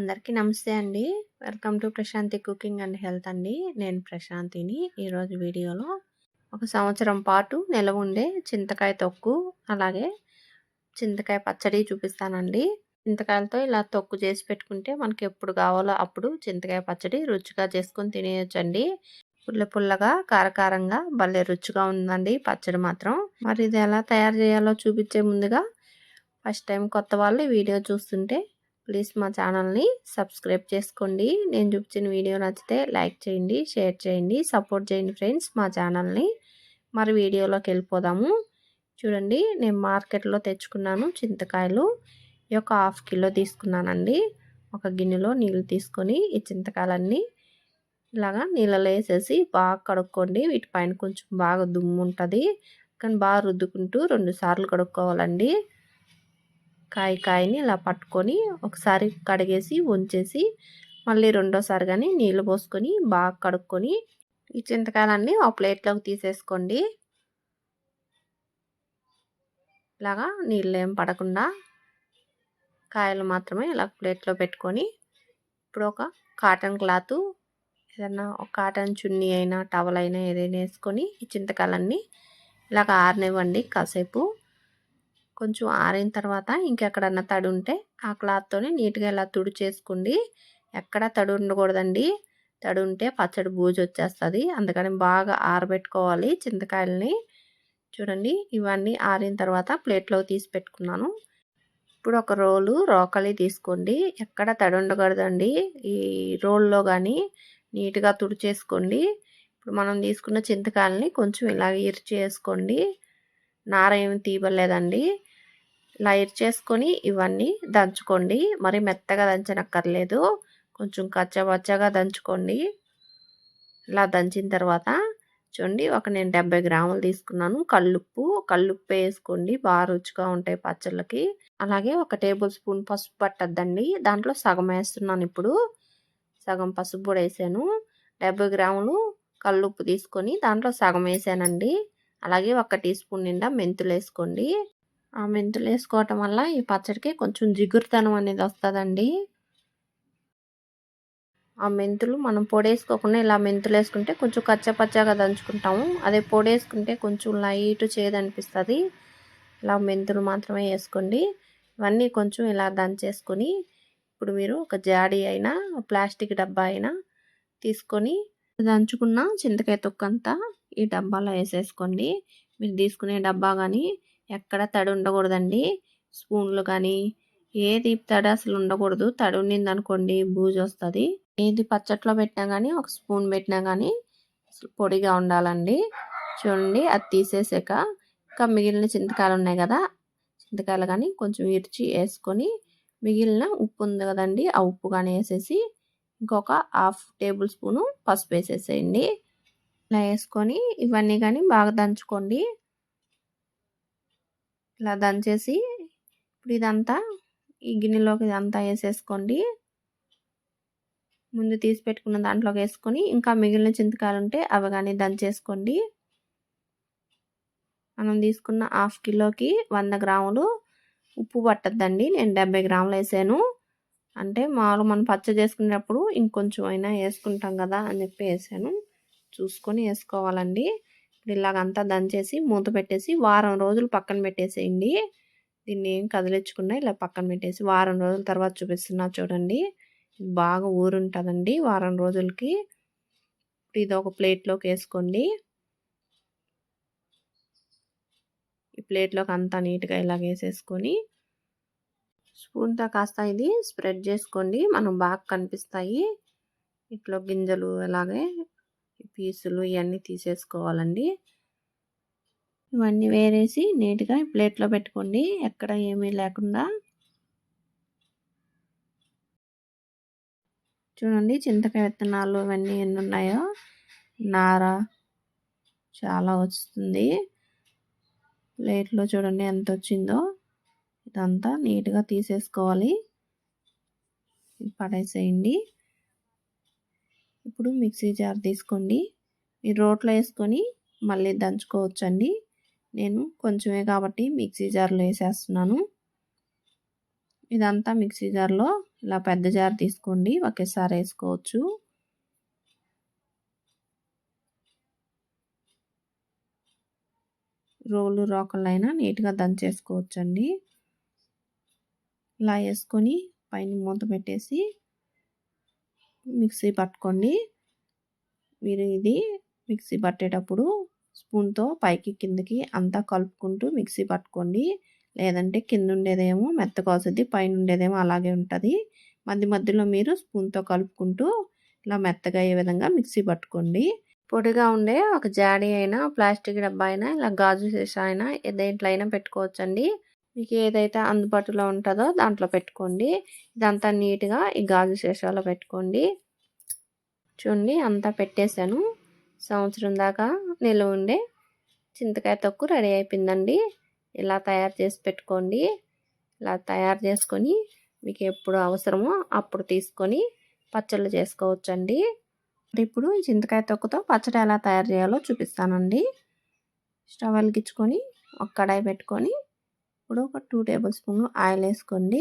అందరికీ నమస్తే అండి. Welcome to Prashanti cooking and health అండి. నేను ప్రశాంతిని. ఈరోజు వీడియోలో ఒక సంవత్సరం పాటు నిలవ ఉండే చింతకాయ తొక్కు, అలాగే చింతకాయ పచ్చడి చూపిస్తానండి. చింతకాయలతో ఇలా తొక్కు చేసి పెట్టుకుంటే మనకి ఎప్పుడు కావాలో అప్పుడు చింతకాయ పచ్చడి రుచిగా చేసుకొని తినేయొచ్చండి. పుల్లగా కారకారంగా భలే రుచిగా ఉందండి పచ్చడి మాత్రం. మరి ఇది ఎలా తయారు చేయాలో చూపించే ముందుగా ఫస్ట్ టైం కొత్త వాళ్ళు వీడియో చూస్తుంటే ప్లీజ్ మా ఛానల్ని సబ్స్క్రైబ్ చేసుకోండి. నేను చూపించిన వీడియో నచ్చితే లైక్ చేయండి, షేర్ చేయండి, సపోర్ట్ చేయండి ఫ్రెండ్స్ మా ఛానల్ని. మరి వీడియోలోకి వెళ్ళిపోదాము. చూడండి, నేను మార్కెట్లో తెచ్చుకున్నాను చింతకాయలు. ఈ యొక్క 1/2 కిలో తీసుకున్నానండి. ఒక గిన్నెలో నీళ్ళు తీసుకొని ఈ చింతకాయలన్నీ ఇలాగా నీళ్ళలో వేసేసి బాగా కడుక్కోండి. వీటిపైన కొంచెం బాగా దుమ్ము ఉంటుంది, కానీ బాగా రుద్దుకుంటూ 2 సార్లు కడుక్కోవాలండి. కాయని ఇలా పట్టుకొని ఒకసారి కడిగేసి ఉంచేసి మళ్ళీ రెండోసారి కానీ నీళ్ళు పోసుకొని బాగా కడుక్కొని ఈ చింతకాయలన్నీ ఒక ప్లేట్లోకి తీసేసుకోండి. ఇలాగా నీళ్ళు ఏం పడకుండా కాయలు మాత్రమే ఇలా ప్లేట్లో పెట్టుకొని ఇప్పుడు ఒక కాటన్ క్లాత్, ఏదన్నా ఒక కాటన్ చున్నీ అయినా టవల్ అయినా ఏదైనా వేసుకొని ఈ చింతకాయలన్నీ ఇలాగ ఆరనివ్వండి కాసేపు. కొంచెం ఆరిన తర్వాత ఇంకెక్కడన్నా తడి ఉంటే ఆ క్లాత్తోనే నీట్గా ఇలా తుడిచేసుకోండి. ఎక్కడ తడి ఉండకూడదండి. తడి ఉంటే పచ్చడి బూజు వచ్చేస్తుంది. అందుకని బాగా ఆరబెట్టుకోవాలి చింతకాయలని. చూడండి, ఇవన్నీ ఆరిన తర్వాత ప్లేట్లోకి తీసి పెట్టుకున్నాను. ఇప్పుడు ఒక రోకలి తీసుకోండి. ఎక్కడ తడి ఉండకూడదండి. ఈ రోల్లో కానీ నీట్గా తుడిచేసుకోండి. ఇప్పుడు మనం తీసుకున్న చింతకాయలని కొంచెం ఇలా ఇరిచేసుకోండి. నార ఏమి తీయలేదండి. ఇలా ఇరిచేసుకొని ఇవన్నీ దంచుకోండి. మరి మెత్తగా దంచనక్కర్లేదు, కొంచెం కచ్చపచ్చగా దంచుకోండి. ఇలా దంచిన తర్వాత చూడండి, నేను 70 గ్రాములు తీసుకున్నాను. కల్లుప్పు వేసుకోండి, బాగా రుచిగా ఉంటాయి పచ్చళ్ళకి. అలాగే 1 టేబుల్ స్పూన్ పసుపు పట్టద్దండి, దాంట్లో సగం వేస్తున్నాను. ఇప్పుడు సగం పసుపు కూడా వేసాను. 70 గ్రాములు కల్లుప్పు తీసుకొని దాంట్లో సగం వేసానండి. అలాగే 1 టీ స్పూన్ నిండా మెంతులు వేసుకోండి. ఆ మెంతులు వేసుకోవటం వల్ల ఈ పచ్చడికి కొంచెం జిగురుతనం అనేది వస్తుందండి. ఆ మెంతులు మనం పొడేసుకోకుండా ఇలా మెంతులు వేసుకుంటే కొంచెం కచ్చపచ్చగా దంచుకుంటాము. అదే పొడేసుకుంటే కొంచెం లైట్ చేదు అనిపిస్తుంది. ఇలా మెంతులు మాత్రమే వేసుకోండి. ఇవన్నీ కొంచెం ఇలా దంచేసుకొని ఇప్పుడు మీరు ఒక జాడీ అయినా ప్లాస్టిక్ డబ్బా అయినా తీసుకొని దంచుకున్న చింతకాయ తొక్కంతా ఈ డబ్బాలో వేసేసుకోండి. మీరు తీసుకునే డబ్బా కానీ ఎక్కడ తడి ఉండకూడదండి. స్పూన్లు కానీ ఏది తడి అసలు ఉండకూడదు. తడి ఉండింది అనుకోండి బూజు వస్తుంది. ఏది పచ్చట్లో పెట్టినా కానీ ఒక స్పూన్ పెట్టినా కానీ పొడిగా ఉండాలండి. చూడండి, అది తీసేసాక ఇంకా మిగిలిన చింతకాయలు ఉన్నాయి కదా, చింతకాయలు కానీ కొంచెం ఇరిచి వేసుకొని మిగిలిన ఉప్పు ఉంది కదండి, ఆ ఉప్పు కానీ వేసేసి ఇంకొక 1/2 టేబుల్ స్పూను పసుపు వేసేసేయండి. ఇలా వేసుకొని ఇవన్నీ కానీ బాగా దంచుకోండి. ఇలా దంచేసి ఇప్పుడు ఇదంతా ఈ గిన్నెలోకి ఇదంతా వేసేసుకోండి. ముందు తీసి పెట్టుకున్న దాంట్లోకి వేసుకొని ఇంకా మిగిలిన చింతకాయలు ఉంటే అవి కానీ దంచేసుకోండి. మనం తీసుకున్న 1/2 కిలోకి 100 గ్రాములు ఉప్పు పట్టద్దండి. నేను 70 గ్రాములు వేసాను. అంటే మామూలుగా మనం పచ్చడి చేసుకునేటప్పుడు ఇంకొంచెం అయినా వేసుకుంటాం కదా అని చెప్పి వేసాను. చూసుకొని వేసుకోవాలండి. ఇప్పుడు ఇలాగంతా దంచేసి మూత పెట్టేసి వారం రోజులు పక్కన పెట్టేసేయండి. దీన్ని ఏం కదిలించకుండా ఇలా పక్కన పెట్టేసి వారం రోజుల తర్వాత చూపిస్తున్నా చూడండి. బాగా ఊరుంటుందండి వారం రోజులకి. ఇది ఒక ప్లేట్లోకి వేసుకోండి. ఈ ప్లేట్లోకి అంతా నీట్గా ఇలా వేసేసుకొని స్పూన్తో కాస్త ఇది స్ప్రెడ్ చేసుకోండి. మనం బాగా కనిపిస్తాయి. ఇట్లా గింజలు అలాగే పీసులు ఇవన్నీ తీసేసుకోవాలండి. ఇవన్నీ వేరేసి నీట్గా ప్లేట్లో పెట్టుకోండి, ఎక్కడ ఏమీ లేకుండా. చూడండి, చింతకాయ విత్తనాలు ఇవన్నీ ఎన్ని ఉన్నాయో, నార చాలా వస్తుంది. ప్లేట్లో చూడండి ఎంత వచ్చిందో. ఇదంతా నీట్గా తీసేసుకోవాలి, పడేసేయండి. ఇప్పుడు మిక్సీ జార్ తీసుకోండి. మీరు రోట్లో వేసుకొని మళ్ళీ దంచుకోవచ్చండి. నేను కొంచెమే కాబట్టి మిక్సీ జార్లో వేసేస్తున్నాను. ఇదంతా మిక్సీ జార్లో ఇలా పెద్ద జార్ తీసుకోండి, ఒకేసారి వేసుకోవచ్చు. రోలు రోకళ్ళైనా నీట్గా దంచేసుకోవచ్చండి. ఇలా వేసుకొని పైన మూత పెట్టేసి మిక్సీ పట్టుకోండి. మీరు ఇది మిక్సీ పట్టేటప్పుడు స్పూన్తో పైకి కిందకి అంతా కలుపుకుంటూ మిక్సీ పట్టుకోండి. లేదంటే కింద ఉండేదేమో మెత్తగా వస్తుంది, పైన ఉండేదేమో అలాగే ఉంటుంది. మధ్య మధ్యలో మీరు స్పూన్తో కలుపుకుంటూ ఇలా మెత్తగా అయ్యే విధంగా మిక్సీ పట్టుకోండి. పొడిగా ఉండే ఒక జాడీ అయినా, ప్లాస్టిక్ డబ్బా అయినా, ఇలా గాజు సీసా అయినా దేంట్లో అయినా పెట్టుకోవచ్చండి. మీకు ఏదైతే అందుబాటులో ఉంటుందో దాంట్లో పెట్టుకోండి. ఇదంతా నీట్గా ఈ గాజు సీసాలో పెట్టుకోండి. చూడండి అంతా పెట్టేశాను. సంవత్సరం దాకా నిల్వ ఉండే చింతకాయ తొక్కు రెడీ అయిపోయిందండి. ఇలా తయారు చేసి పెట్టుకోండి. ఇలా తయారు చేసుకొని మీకు ఎప్పుడు అవసరమో అప్పుడు తీసుకొని పచ్చళ్ళు చేసుకోవచ్చండి. ఇప్పుడు ఈ చింతకాయ తొక్కుతో పచ్చడి ఎలా తయారు చేయాలో చూపిస్తానండి. స్టవ్ వెలిగించుకొని ఒక కడాయి పెట్టుకొని ఇప్పుడు ఒక 2 టేబుల్ స్పూన్లు ఆయిల్ వేసుకోండి.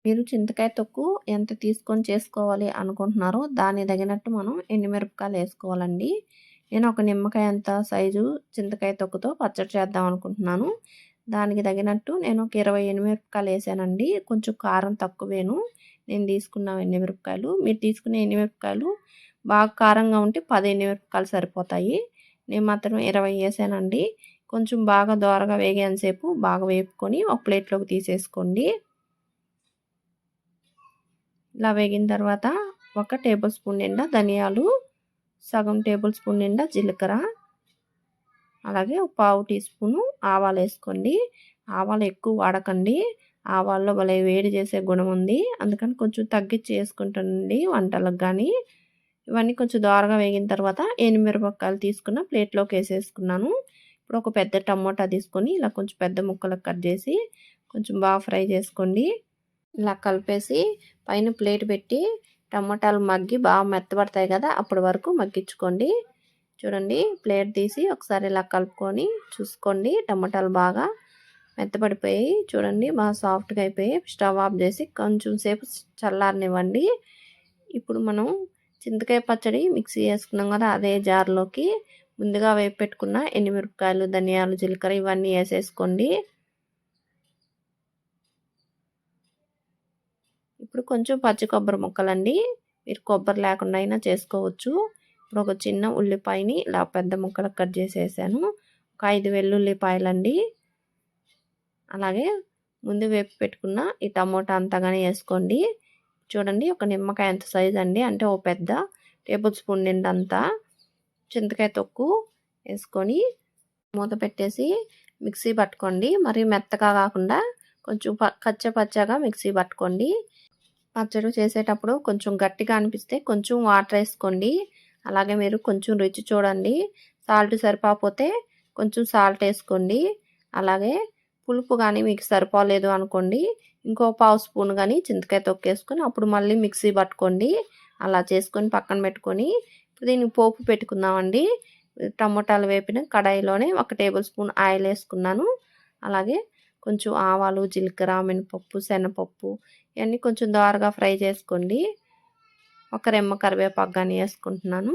మీరు చింతకాయ తొక్కు ఎంత తీసుకొని చేసుకోవాలి అనుకుంటున్నారో దాని తగినట్టు మనం ఎండుమిరపకాయలు వేసుకోవాలండి. నేను ఒక నిమ్మకాయ అంత సైజు చింతకాయ తొక్కుతో పచ్చడి చేద్దాం అనుకుంటున్నాను. దానికి తగినట్టు నేను ఒక 20 ఎండుమిరపకాయలు వేసానండి. కొంచెం కారం తక్కువేను నేను తీసుకున్న ఎండుమిరపకాయలు. మీరు తీసుకునే ఎండుమిరపకాయలు బాగా కారంగా ఉంటే 10 ఎండుమిరపకాయలు సరిపోతాయి. నేను మాత్రం 20 వేసానండి. కొంచెం బాగా దోరగా వేగేంతసేపు బాగా వేపుకొని ఒక ప్లేట్లోకి తీసేసుకోండి. ఇలా వేగిన తర్వాత ఒక టేబుల్ స్పూన్ నిండా ధనియాలు, సగం టేబుల్ స్పూన్ నిండా జీలకర్ర, అలాగే ఒక పావు టీ స్పూను ఆవాలు వేసుకోండి. ఆవాలు ఎక్కువ వాడకండి, ఆవాల్లో భలే వేడి చేసే గుణం ఉంది. అందుకని కొంచెం తగ్గించి వేసుకుంటానండి వంటలకు కానీ. ఇవన్నీ కొంచెం దోరగా వేగిన తర్వాత ఎండుమిరపకాయలు తీసుకున్న ప్లేట్లోకి వేసేసుకున్నాను. ఇప్పుడు ఒక పెద్ద టమోటా తీసుకొని ఇలా కొంచెం పెద్ద ముక్కలకు కట్ చేసి కొంచెం బాగా ఫ్రై చేసుకోండి. ఇలా కలిపేసి పైన ప్లేట్ పెట్టి టమాటాలు మగ్గి బాగా మెత్తబడతాయి కదా, అప్పటి వరకు మగ్గించుకోండి. చూడండి ప్లేట్ తీసి ఒకసారి ఇలా కలుపుకొని చూసుకోండి. టమాటాలు బాగా మెత్తబడిపోయి చూడండి బాగా సాఫ్ట్గా అయిపోయి స్టవ్ ఆఫ్ చేసి కొంచెం సేపు చల్లారనివ్వండి. ఇప్పుడు మనం చింతకాయ పచ్చడి మిక్సీ వేసుకున్నాం కదా, అదే జార్లోకి ముందుగా వేపు పెట్టుకున్న ఎండుమిరపకాయలు, ధనియాలు, జీలకర్ర ఇవన్నీ వేసేసుకోండి. ఇప్పుడు కొంచెం పచ్చి కొబ్బరి ముక్కలండి, మీరు కొబ్బరి లేకుండా అయినా చేసుకోవచ్చు. ఇప్పుడు ఒక చిన్న ఉల్లిపాయని ఇలా పెద్ద ముక్కలకు కట్ చేసేసాను. ఒక 5 వెల్లుల్లిపాయలండి. అలాగే ముందు వేపు పెట్టుకున్న ఈ టమోటా అంతా కానీ వేసుకోండి. చూడండి ఒక నిమ్మకాయ అంత సైజ్ అండి, అంటే ఒక పెద్ద టేబుల్ స్పూన్ నిండంతా చింతకాయ తొక్కు వేసుకొని మూత పెట్టేసి మిక్సీ పట్టుకోండి. మరి మెత్తగా కాకుండా కొంచెం కచ్చపచ్చగా మిక్సీ పట్టుకోండి. పచ్చడి చేసేటప్పుడు కొంచెం గట్టిగా అనిపిస్తే కొంచెం వాటర్ వేసుకోండి. అలాగే మీరు కొంచెం రుచి చూడండి, సాల్ట్ సరిపోతే కొంచెం సాల్ట్ వేసుకోండి. అలాగే పులుపు కానీ మీకు సరిపోలేదు అనుకోండి, ఇంకో పావు స్పూన్ కానీ చింతకాయ తొక్కేసుకొని అప్పుడు మళ్ళీ మిక్సీ పట్టుకోండి. అలా చేసుకొని పక్కన పెట్టుకొని ఇప్పుడు దీనికి పోపు పెట్టుకుందామండి. టమోటాలు వేపిన కడాయిలోనే ఒక టేబుల్ స్పూన్ ఆయిల్ వేసుకున్నాను. అలాగే కొంచెం ఆవాలు, జీలకర్ర, మినపప్పు, శనగపప్పు ఇవన్నీ కొంచెం దోరగా ఫ్రై చేసుకోండి. ఒక రెమ్మ కరివేపాకు కానీ వేసుకుంటున్నాను.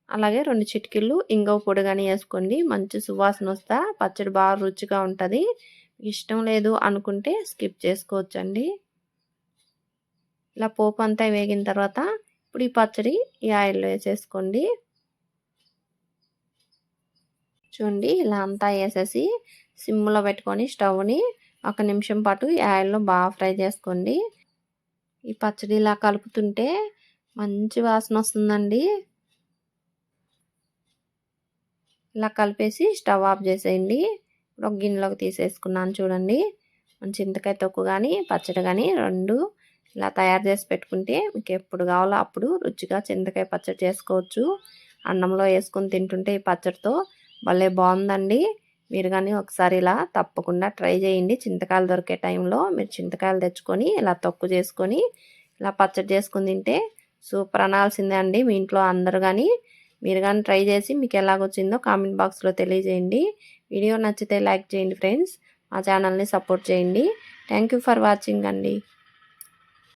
అలాగే 2 చిటికెళ్ళు ఇంగువ పొడి కానీ వేసుకోండి. మంచి సువాసన వస్తా పచ్చడి బాగా రుచిగా ఉంటుంది. ఇష్టం లేదు అనుకుంటే స్కిప్ చేసుకోవచ్చండి. ఇలా పోపు అంతా వేగిన తర్వాత ఇప్పుడు ఈ పచ్చడి ఈ ఆయిల్లో వేసేసుకోండి. చూడండి ఇలా అంతా వేసేసి సిమ్లో పెట్టుకొని స్టవ్ని 1 నిమిషం పాటు ఈ ఆయిల్లో బాగా ఫ్రై చేసుకోండి. ఈ పచ్చడి ఇలా కలుపుతుంటే మంచి వాసన వస్తుందండి. ఇలా కలిపేసి స్టవ్ ఆఫ్ చేసేయండి. ఇప్పుడు ఒక గిన్నెలోకి తీసేసుకున్నాను. చూడండి మన చింతకాయ తొక్కు కానీ పచ్చడి కానీ 2 ఇలా తయారు చేసి పెట్టుకుంటే మీకు ఎప్పుడు కావాలో అప్పుడు రుచిగా చింతకాయ పచ్చడి చేసుకోవచ్చు. అన్నంలో వేసుకొని తింటుంటే ఈ పచ్చడితో భలే బాగుందండి. మీరు కానీ ఒకసారి ఇలా తప్పకుండా ట్రై చేయండి. చింతకాయలు దొరికే టైంలో మీరు చింతకాయలు తెచ్చుకొని ఇలా తొక్కు చేసుకొని ఇలా పచ్చడి చేసుకొని తింటే సూపర్ అనాల్సిందే అండి. మీ ఇంట్లో అందరూ కానీ మీరు కానీ ట్రై చేసి మీకు ఎలాగొచ్చిందో కామెంట్ బాక్స్లో తెలియజేయండి. వీడియో నచ్చితే లైక్ చేయండి ఫ్రెండ్స్. మా ఛానల్ని సపోర్ట్ చేయండి. థ్యాంక్ యూ ఫర్ వాచింగ్ అండి.